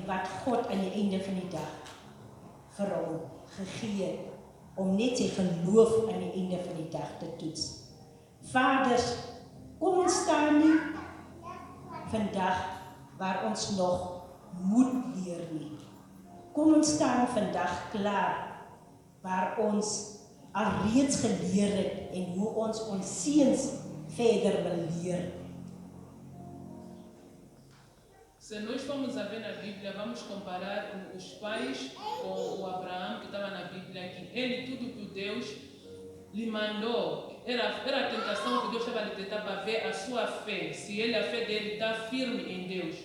wat God aan die einde van die dag vir hom gegee het, om net sy geloof aan die einde van die dag te toets. Vaders, kom ons staan nie vandag waar ons nog moet leer nie. Kom ons staan vandag klaar waar ons alreeds geleer het en hoe ons seuns verder wil leer. Se nós formos a ver na Bíblia, vamos comparar os pais com o Abraão que estava na Bíblia, que ele, tudo que Deus lhe mandou, era a tentação que Deus estava a lhe tentar para ver a sua fé, se a fé dele está firme em Deus.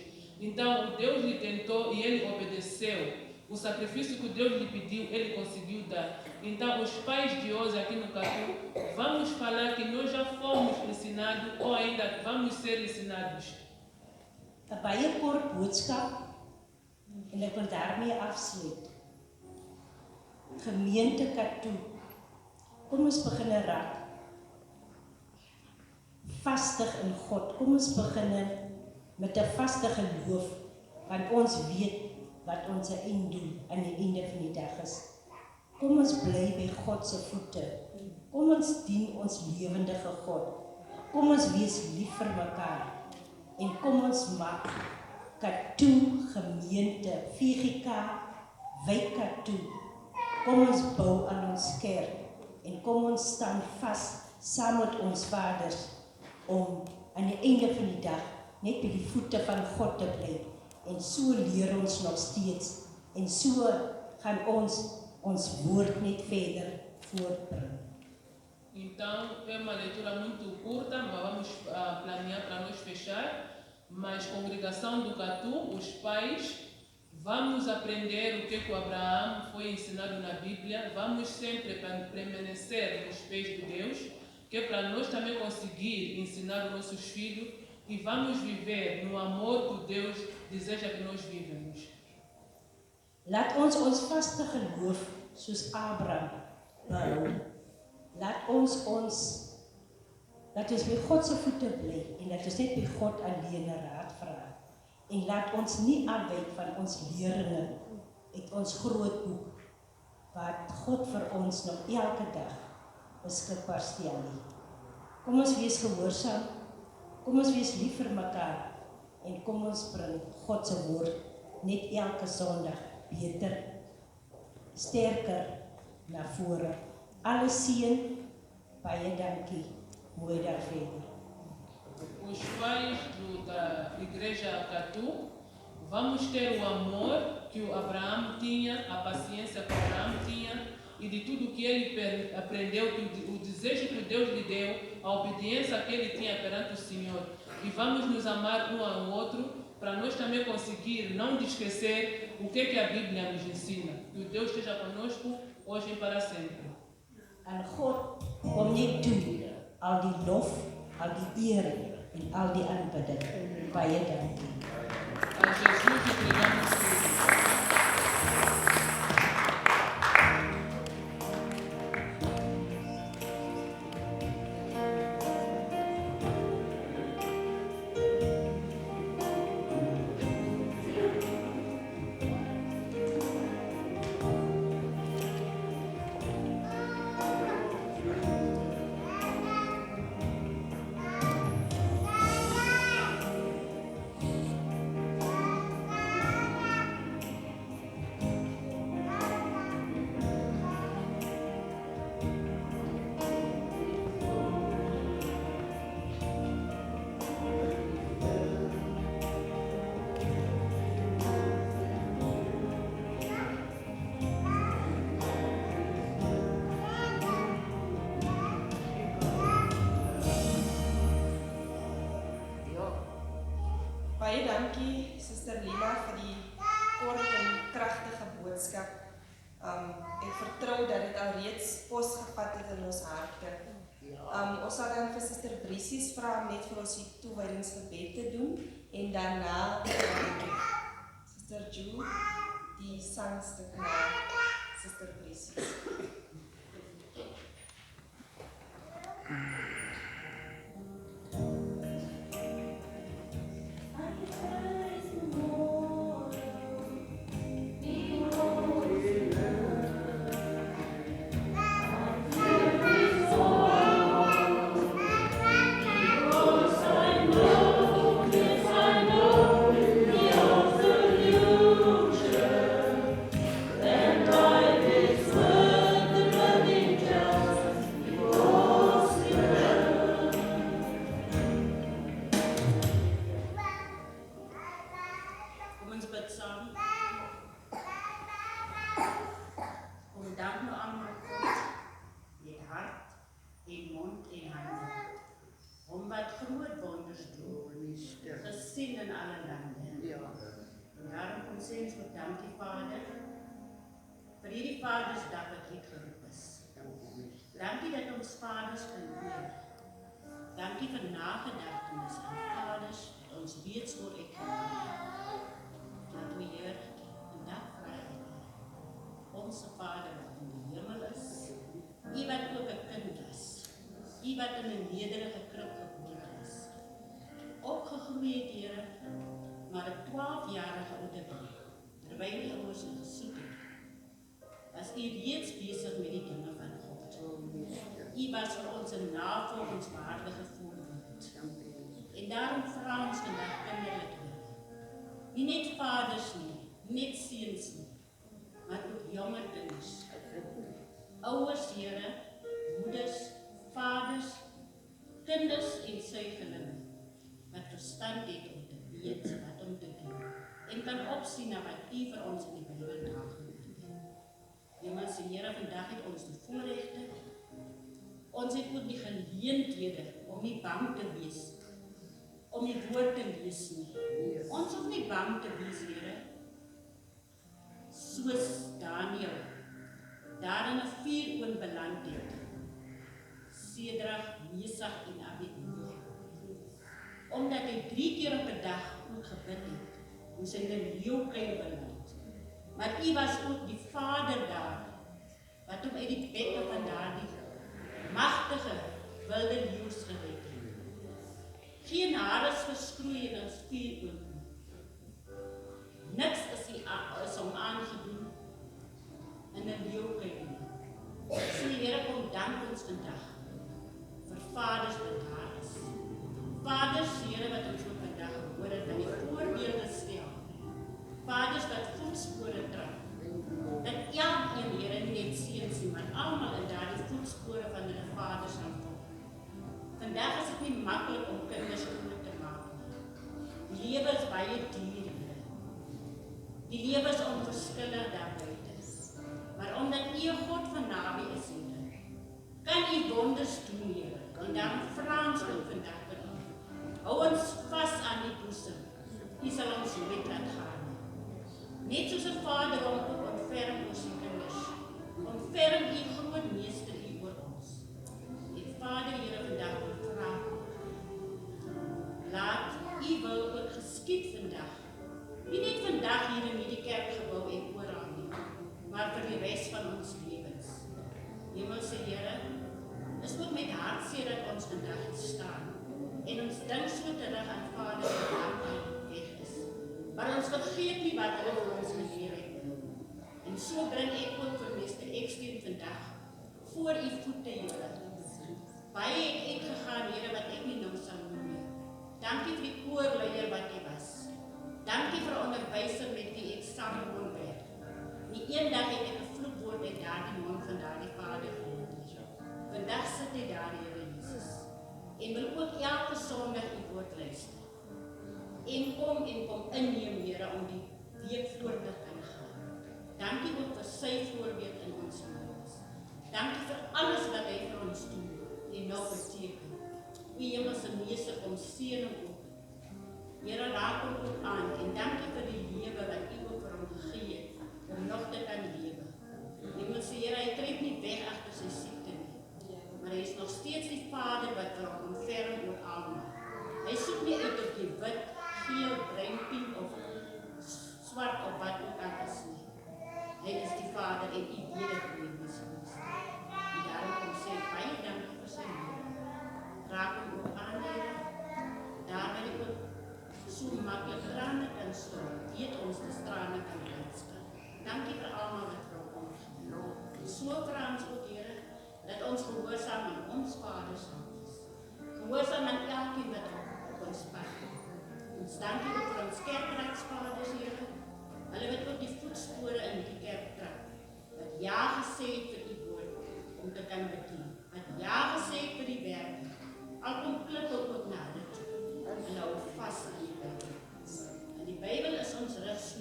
Então, o Deus lhe tentou e ele obedeceu. O sacrifício que Deus lhe pediu, ele conseguiu dar. Então, os pais de hoje aqui no Catu, vamos falar que nós já fomos ensinados ou ainda vamos ser ensinados. 'n baie kort boodskap en ek wil daarmee afsluit. Gemeente Catu, kom ons begin raak vastig in God. Kom ons begin met 'n vaste geloof, want ons weet wat ons einddoel aan die einde van die dag is. Kom ons bly by God se voete. Kom ons dien ons lewendige God. Kom ons wees lief vir mekaar. En kom ons maak Catu gemeente, VGK, wijk Catu. Kom ons bou aan ons kerk en kom ons staan vas saam met ons vaders om aan die einde van die dag net by die voete van God te bly. En so leer ons nog steeds en so gaan ons woord net verder voortbring. Então, é uma leitura muito curta, mas vamos planear para nós fechar. Mas congregação do Catu, os pais, vamos aprender o que o Abraão foi ensinado na Bíblia. Vamos sempre permanecer nos pés de Deus, que é para nós também conseguir ensinar os nossos filhos e vamos viver no amor que Deus deseja que nós vivemos. Laat ons vaste geloof soos Abraham behou. Laat ons by God se voete bly en laat ons net by God alleen raad vra. En laat ons nie afwyk van ons leringe uit ons groot boek wat God vir ons nog elke dag beskikbaar stel nie. Kom ons wees gehoorsaam, kom ons wees lief vir mekaar en kom ons bring God se woord net elke Sondag beter, sterker na vore. Alle seën, baie dankie. Mooi daar verder. Os pais da igreja Catu, vamos ter o amor que o Abraão tinha, a paciência que o Abraão tinha e de tudo que ele aprendeu, o desejo que Deus lhe deu, a obediência que ele tinha perante o Senhor. E vamos nos amar um ao outro para nós também conseguir não esquecer o que a Bíblia nos ensina. Que o Deus esteja conosco hoje e para sempre. En God kom net toe al die lof, al die eer en al die aanbidding. Baie dankie. A Jesus entregamos tudo. Baie dankie, Suster Lila, vir die kort en kragtige boodskap. Ek vertrou dat dit alreeds pos gevat het in ons harte. Ons sal dan vir Suster Brisies vra om net vir ons die toewydingsgebed te doen en daarna Suster Ju die sangstuk na Suster Brisies. Ons bid saam. Kom dank nou aan God, met hart en mond en hande. Om wat groot wonders doen, gesien in alle lande. En daarom kom sê ons met dankie Vader, vir hierdie Vadersdag wat uitgeroep is. Dankie dat ons vaders kan eer. Dankie vir nagedagtenis aan vaders wat ons weet so uitgeroep het. Dat we Heer vandag vry onze Vader wat in die hemel is, U wat ook 'n kind is, U wat in 'n nederige krib gebore is, opgegroei het, Here, maar 'n 12-jarige ouderdom, terwyl die ouers hom gesoek het, was U reeds besig met die dinge van God. U was vir ons 'n navolgingswaardige voorbeeld. En daarom vra ons vandag kinderlik, nie net vaders nie, nie net seuns nie, maar ook jonger kinders. Ouers, Here, moeders, vaders, kinders en suigelinge, wat verstand het om te weet wat om te doen, en kan opsien na wat U vir ons in die Bybel nagelaat het. Hemelse Here, vandag het ons die voorregte, ons het ook die geleenthede om nie bang te wees, om die woord te lees nie. Ons hoef nie bang te wees, Here, soos Daniël, daar in 'n vuuroond beland het, Sedrag, Mesach en Abednego. Omdat hy 3 keer op 'n dag ook gebid het, moes hy in 'n leeukuil beland. Maar U was ook die Vader daar, wat hom uit die bekke van daardie magtige wilde leeu's gered het. Geen haar is verskroei in ons vuuroond nie. Niks is hom aangedoen in 'n leeukuil nie. So Here, kom dank ons vandag vir vaders wat daar is. Vaders, Here, wat ons ook vandag gehoor het, wat die voorbeelde stel. Vaders wat voetspore trap. Dat elkeen, Here, nie net seuns nie, maar almal in daardie voetspore van hulle vaders sal volg. Vandag is dit nie maklik om kinders groot te maak nie. Die lewe is baie duur, Here. Die lewe is onverskillig daar buite. Maar omdat U 'n God van naby is, Here, kan U wonders doen, Here. En dan vra ons ook vandag vir U. Hou ons vas aan die boesem. U sal ons nooit laat gaan nie. Net soos 'n vader hom ook ontferm oor sy kinders, ontferm U groot meester U oor ons. En Vader, Here, vandag vra, laat U wil ook geskied vandag. Nie net vandag hier in hierdie kerkgebou en oral nie, maar vir die res van ons lewens. Hemelse Here, is ook met hartseer dat ons vandag hier staan. En ons dink so terug aan Vader wat weg is. Maar ons vergeet nie wat hulle vir ons geleer het. En so bring ek ook vir Meester Eksteen vandag voor U voete, Here. Baie het uitgegaan, Here, wat ek nie nou sal noem nie. Dankie vir die koorleier wat hy was. Dankie vir onderwyser met wie ek saam kon werk. Nie een dag het ek 'n vloekwoord uit daardie mond van daardie Vader gehoor. Vandag sit hy daar, Here Jesus, en wil ook elke Sondag U woord luister. En kom inneem, Here, om die week voort te kan gaan. Dankie ook vir sy voorbeeld in ons lewens. Dankie vir alles wat hy vir ons doen en nog beteken. U Hemelse Meester, kom seën hom ook. Here, raak hom ook aan en dankie vir die lewe wat U ook vir hom gegee het om nog te kan lewe. Hemelse Here, hy trek nie weg agter sy siekte nie, maar hy is nog steeds die Vader wat vir hom ontferm oor almal. Hy soek nie uit of jy wit, geel, bruin, pink of swart of wat ook al is nie. Hy is die Vader en U weet dit, Hemelse Meester. En daarom kom sê baie dankie vir sy lewe. Raak hom ook aan, Here. Daar waar ek ook so maklik trane kan stroom, weet ons die trane kan uitskil. Dankie vir almal wat vir hom omgee. So vra ons ook, Here, dat ons gehoorsaam aan ons Vader sal wees. Gehoorsaam aan elkeen wat op ons pad. Ons dankie ook vir ons kerkradsvaders, Here. Hulle wat ook die voetspore in die kerk trap. Wat ja gesê het vir U woord om te kan bedien. Wat ja gesê het vir die werk. Al kom klip ook na hulle toe. En hou vas aan die Bybel. En die Bybel is ons rus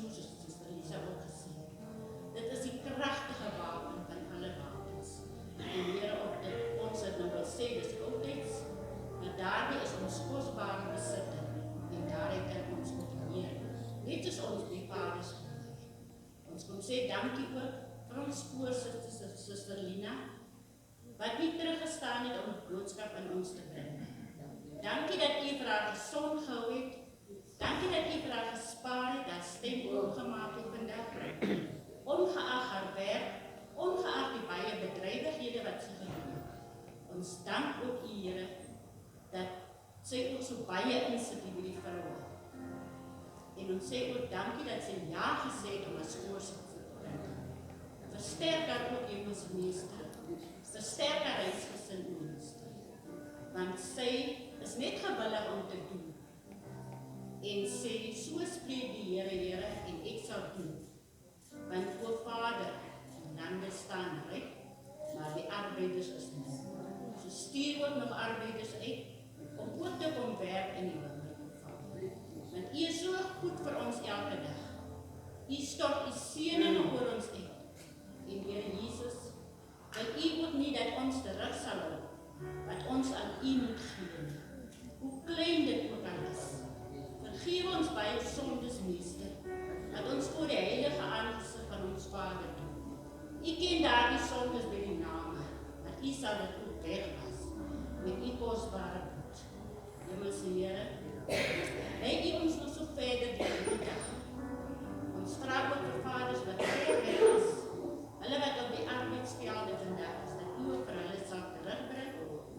Ons sê dankie ook vir ons spoorsister, Suster Lina, wat nie teruggestaan het om die boodskap aan ons te bring. Dankie dat u vir haar gesond gehou het. Dankie dat u vir haar gespaar het, dat stem oopgemaak het vandag. Ongeag haar werk, ongeag die baie bedrywighede wat sy gedoen het. Ons dank ook u, Here, dat sy ook so baie insit hier by die vroue. En ons sê ook dankie dat sy ja gesê het om as voorsitter te bring. Versterk haar ook hemelse meester. Versterk haar huisgesin meester. Want sy is net gewillig om te doen. En sê, so spreek die Here, Here, en ek sal doen. Want o Vader, die lande staan reg, maar die arbeiders is nie. So stuur ook nog arbeiders uit, om ook te kom werk in die wingerd, Vader. Want u is so goed vir ons elke dag. U stort u seëninge oor ons uit. En Here Jesus, dat u ook nie dat ons terug sal hou, wat ons aan u moet gee. Hoe klein dit ook al is. Vergeef ons baie sondes, meester, dat ons voor die heilige aangesig van ons Vader doen. U ken daar die sondes by die name, maar u sal dit ook wegwas, met u kostbare bloed. Hemelse Here, lei u ons nog so verder die dag. Ons vra ook vir vaders wat ver weg is, hulle wat op die arbeidsvelde vandag is, dat u ook vir hulle sal terugbring,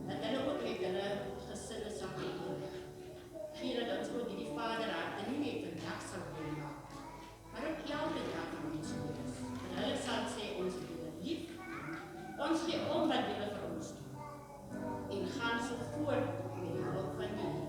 dat hulle ook met hulle gesinne sal beheer. Here, dat ons ook die Vader harte nie meer vandag sal maak, maar ook elke dag van ons lewens. En hulle sal sê, ons het julle lief, ons gee om wat julle vir ons doen, en gaan so voort met die hulp van die Here.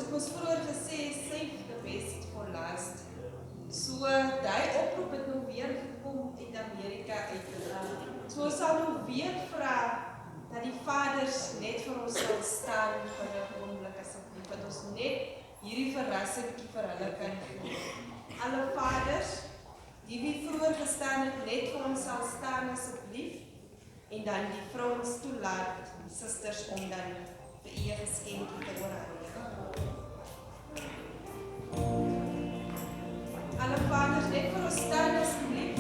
het mos vroeër gesê, save the best for last. So, die oproep het nou weer gekom uit Amerika uit. So, ons sal nou weer vra dat die vaders net vir ons sal staan vir 'n oomblik asseblief, dat ons net hierdie verrassingkie vir hulle kan gee. Alle vaders, die wie vroeër gestaan het, net vir ons sal staan asseblief, en dan die vrouens toelaat, die susters, om dan vir u geskenkie te oorhandig. Alle vaders, net vir ons staan asseblief.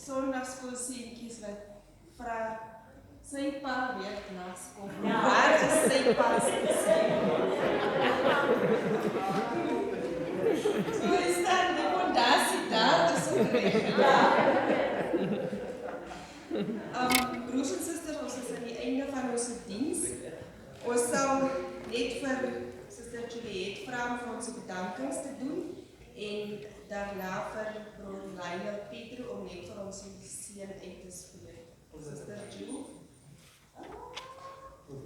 Sondagsskoolseentjies wat vra, sy pa werk na skool. Waar is sy pa se So is daar die fondasie daar, dis ook reg. Broers en susters, ons is aan die einde van ons diens. Ons sal net vir Suster Juliet vra om vir ons bedankings te doen en daarna vir broer Lionel Pedro om net vir ons die seën uit te spreek. Suster Juliet. Thank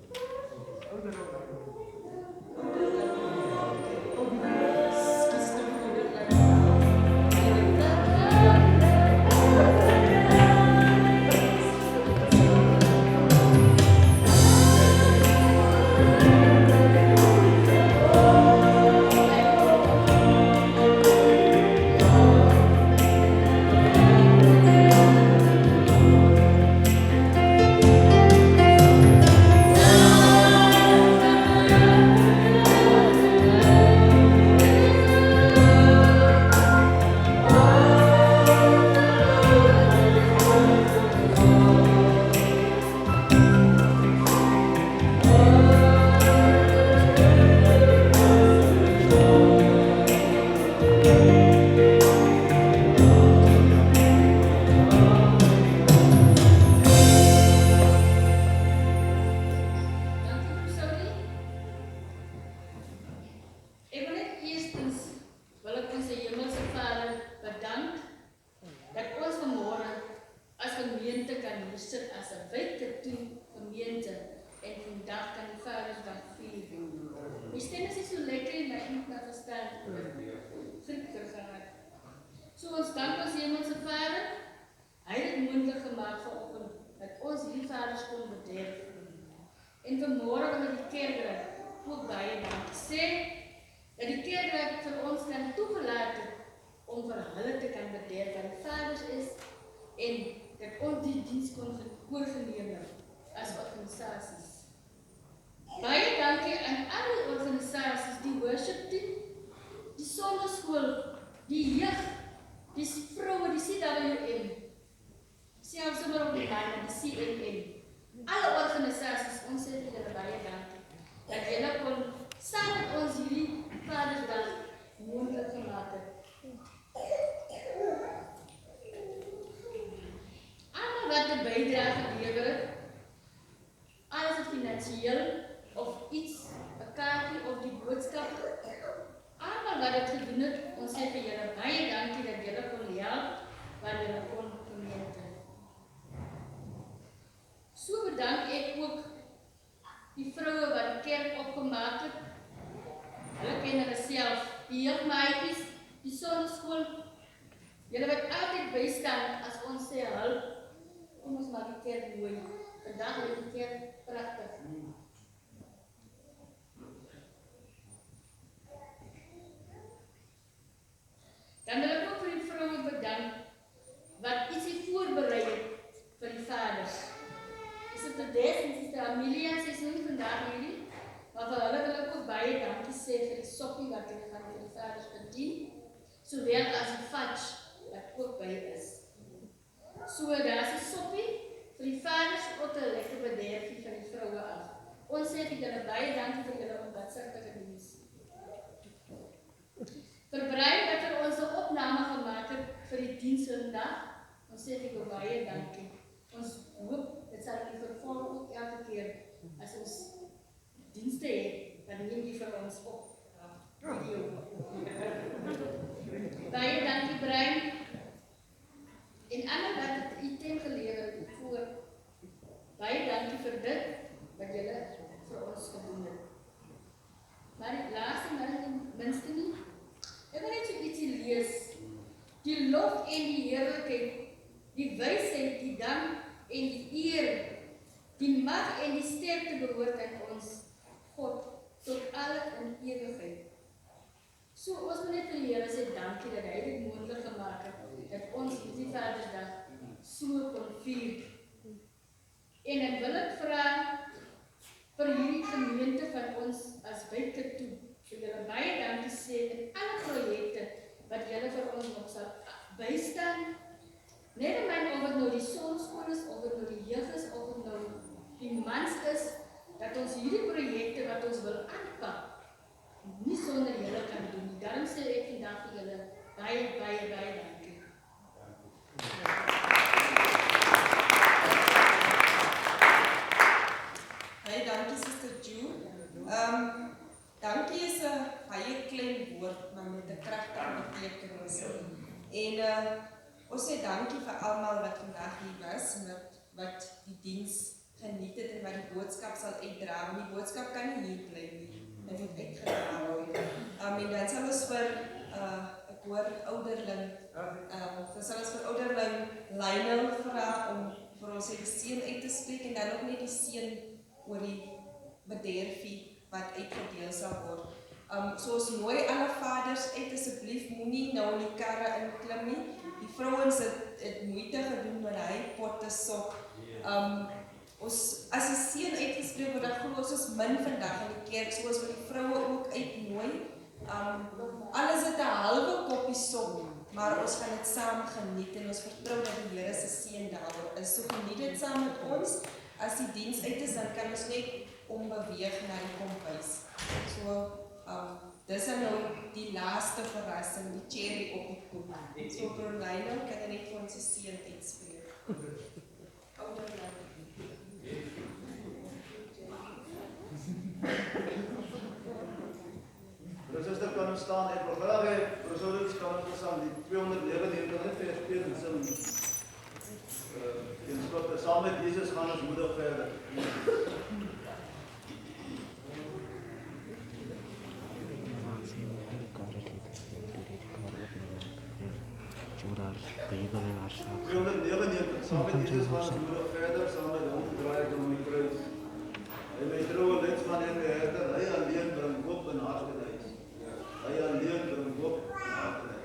sit as 'n Wijkertoe gemeente en vandag kan die Vadersdag vier. Die stem is nie so lekker en my moet nou verstaan Griek gehad. So ons dank ons Hemelse Vader, hy het dit moontlik gemaak vanoggend dat ons hierdie Vaders kon bederf. En vanmôre wil ek die kerk ook baie dankie sê dat die kerk vir ons kan toegelaat het om vir hulle te kan bederf wat die Vaders is en dat ons die diens kon oorgeneem het as organisasies. Baie dankie aan alle organisasies, die worship team, die sonneskool, die jeug, die vroue, die CWM, selfs sommer op die lijn, die CNN. Alle organisasies, ons sê vir julle baie dankie, dat julle kon saam met ons hierdie Vadersdag moontlik gemaak het. Almal wat 'n bydrae gelewer het, alles het finansiëel of iets, 'n kaartjie of die boodskap, almal wat dit gedoen het, ons sê vir julle baie dankie dat julle kon help, wat julle kon gemeente. So bedank ek ook die vroue wat die kerk opgemaak het. Hulle ken hulle self, die jeugmaatjies, die sonneskool. Julle wat altyd bystaan as ons sê hulp. Kom ons maak die kerk mooi. Vandag is die kerk pragtig. Dan wil ek ook vir die vroue bedank wat ietsie voorberei het vir die vaders. Is dit 'n des en Sister Amelia en sy soon vandag hierdie? Maar vir hulle wil ek ook baie dankie sê vir die soppie wat hulle gaan vir die vaders bedien, sowel as die fudge wat ook by is. So daar is 'n soppie vir die vaders ook 'n lekker bederfie van die vroue af. Ons sê vir julle baie dankie vir julle onbaatsigtige diens. Vir Brian wat vir ons 'n opname gemaak het vir die diens vandag, ons sê vir julle baie dankie. Ons hoop dit sal in vervolg ook elke keer as ons dienste het, dan neem die vir ons op video. Baie dankie Brian. En ander wat het item gelewer het voor. Baie dankie vir dit wat julle vir ons gedoen het. Maar die laaste maar die minste nie. Ek wil net so ietsie lees. Die lof en die heerlikheid, die wysheid, die dank en die eer, die mag en die sterkte behoort aan ons God tot alle in ewigheid. So ons moet net vir die Here sê dankie dat hy dit moontlik gemaak het dat ons hierdie Vadersdag so kon vier. En ek wil ek vra vir hierdie gemeente van ons as Wijkertoe, vir julle baie dankie sê in alle projekte wat julle vir ons nog sal bystaan. Net in my of het nou die sonskool is, of het nou die jeug is, of het nou die mans is, dat ons hierdie projekte wat ons wil aanpak, nie sonder julle kan doen. Daarom sê ek vandag vir julle baie, baie, baie dankie. Baie dankie Sister Ju. Dankie is 'n baie klein woord, maar met 'n kragtige betekenis. En ons sê dankie vir almal wat vandag hier was en wat die diens geniet het en wat die boodskap sal uitdra. Want die boodskap kan nie hier bly nie. Dit moet uitgedra word. En dan sal ons vir ek hoor ouderling, dan sal ons vir ouderling Lionel vra om vir ons die seën uit te spreek en dan ook net die seën oor die bederfie wat uitgedeel sal word. So ons nooi alle vaders uit, asseblief moenie nou in die karre inklim nie. Die vrouens het moeite gedoen met hy potte sop. Ons as 'n seën uitgespreek word, dan glo ons min vandag in die kerk, so ons wil die vroue ook uitnooi. Alles het 'n halwe koppie sop, maar ons gaan dit saam geniet en ons vertrou dat die Here se seën daaroor is. So geniet dit saam met ons. As die diens uit is, dan kan ons net ombeweeg na die kombuis. So dis nou die laaste verrassing, die cherry op die koek. So Brunello, kan jy net vir ons 'n seën uitspreek? Suster kan ons staan, ek wil graag hê, Broeders kan ons saam die 209 net vir speel en sing. In Skrifte saam saam met Jesus gaan ons moedig verder. Vrienden, 99, saam met Jesus gaan ons moedig verder, saam met hom draai ek om my kruis. Hy my troue lidsman en my herder, hy alleen bring hoop en hartehuis. Hy alleen bring hoop en hartehuis.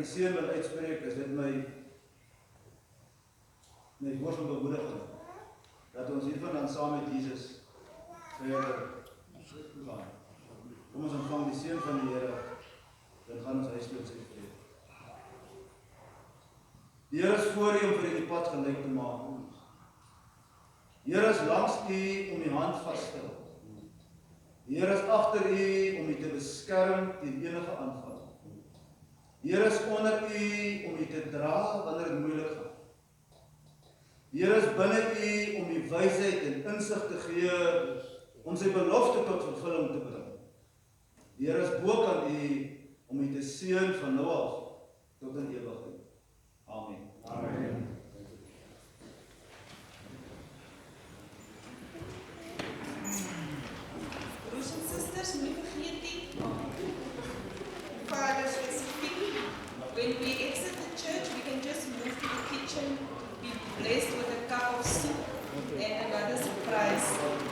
Seën wat uitspreek, is dit my woord van bemoediging, dat ons hiervandaan saam met Jesus verder gaan. Kom ons ontvang die seën van die Here, dan gaan ons huis toe sy vrede. Die Here is voor u om vir u die pad gelyk te maak. Die Here is langs u om die hand vas te hou. Die Here is agter u om u te beskerm teen enige aanval. Die Here is onder u om u te dra wanneer dit moeilik gaan. Die Here is binne u om u wysheid en insig te gee om sy belofte tot vervulling te bring. Die Here is bokant u om u te seën van nou af tot in ewigheid. Amen. Amen. Broers en sisters, moenie vergeet nie. Father specific, when we exit the church, we can just move to the kitchen, be blessed with a cup of soup and another surprise.